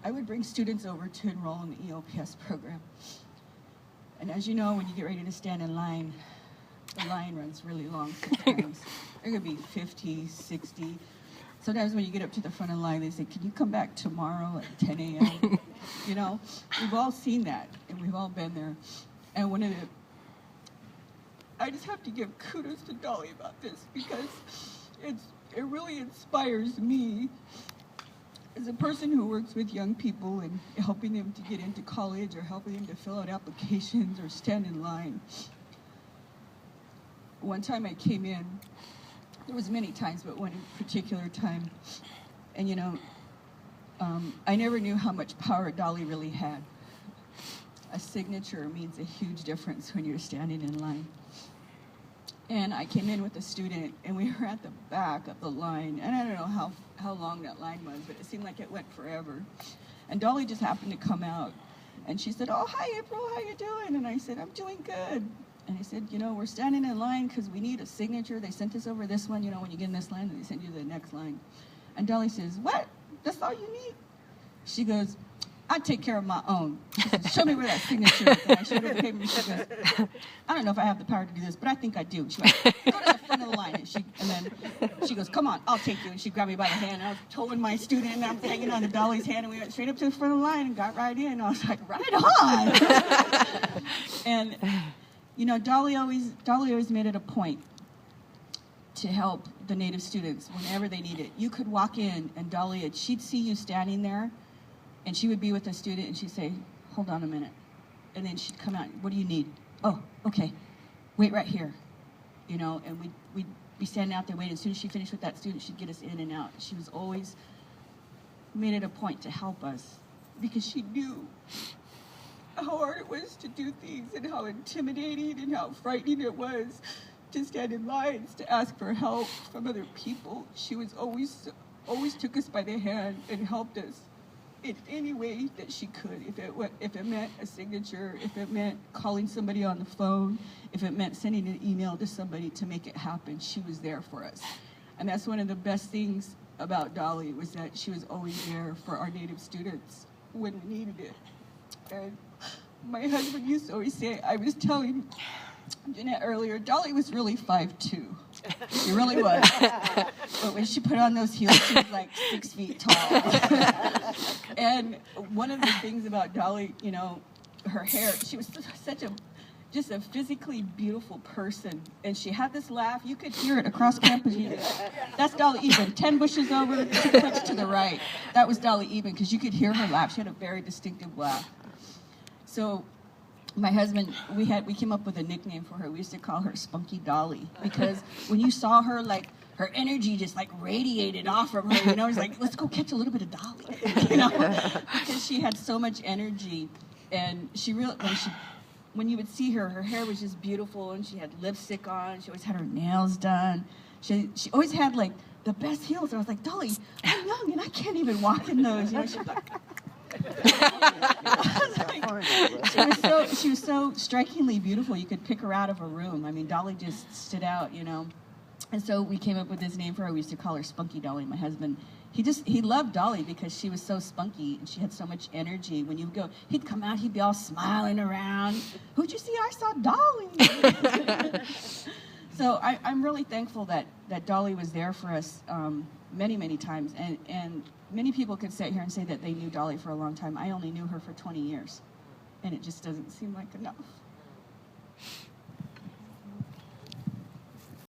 I would bring students over to enroll in the EOPS program. And as you know, when you get ready to stand in line, the line runs really long sometimes. There could be 50, 60. Sometimes when you get up to the front of the line, they say, can you come back tomorrow at 10 a.m.? You know, we've all seen that, and we've all been there. And I just have to give kudos to Dolly about this, because it really inspires me as a person who works with young people and helping them to get into college or helping them to fill out applications or stand in line. One time I came in, there was many times, but one particular time, and you know, I never knew how much power Dolly really had. A signature means a huge difference when you're standing in line. And I came in with a student, and we were at the back of the line, and I don't know how long that line was, but it seemed like it went forever. And Dolly just happened to come out, and she said, oh, hi, April, how you doing? And I said, I'm doing good. And I said, you know, we're standing in line because we need a signature. They sent us over this one, you know, when you get in this line, they send you to the next line. And Dolly says, what? That's all you need? She goes, I take care of my own. She said, show me where that signature is. And I showed her the paper, and she goes, I don't know if I have the power to do this, but I think I do. She went, go to the front of the line. And then she goes, come on, I'll take you. And she grabbed me by the hand, and I was towing my student, and I was hanging on to Dolly's hand, and we went straight up to the front of the line and got right in. And I was like, right on. And, you know, Dolly always made it a point to help the Native students whenever they need it. You could walk in, and Dolly, she'd see you standing there, and she would be with a student, and she'd say, hold on a minute. And then she'd come out, what do you need? Oh, okay, wait right here. You know, and we'd be standing out there waiting. As soon as she finished with that student, she'd get us in and out. She was always made it a point to help us, because she knew how hard it was to do things, and how intimidating and how frightening it was to stand in lines to ask for help from other people. She was always took us by the hand and helped us in any way that she could. If it meant a signature, if it meant calling somebody on the phone, if it meant sending an email to somebody to make it happen, she was there for us. And that's one of the best things about Dolly, was that she was always there for our Native students when we needed it. And my husband used to always say, I was telling Jeanette earlier, Dolly was really 5'2". She really was. But when she put on those heels, she was like 6 feet tall. And one of the things about Dolly, you know, her hair, she was just a physically beautiful person. And she had this laugh. You could hear it across campus. That's Dolly Eben. 10 bushes over, 6 clicks to the right. That was Dolly Eben, because you could hear her laugh. She had a very distinctive laugh. So my husband, we came up with a nickname for her. We used to call her Spunky Dolly, because when you saw her, like, her energy just like radiated off from her, you know. It's like, let's go catch a little bit of Dolly, you know, because she had so much energy. And when you would see her, her hair was just beautiful, and she had lipstick on. She always had her nails done. She always had like the best heels. And I was like, Dolly, I'm young and I can't even walk in those. You know, she was like, she was so strikingly beautiful. You could pick her out of a room. I mean, Dolly just stood out, you know. And so we came up with this name for her. We used to call her Spunky Dolly. My husband, he loved Dolly because she was so spunky and she had so much energy. When you go, he'd come out, he'd be all smiling around. Who'd you see? I saw Dolly. So I'm really thankful that Dolly was there for us many, many times. And many people could sit here and say that they knew Dolly for a long time. I only knew her for 20 years. And it just doesn't seem like enough.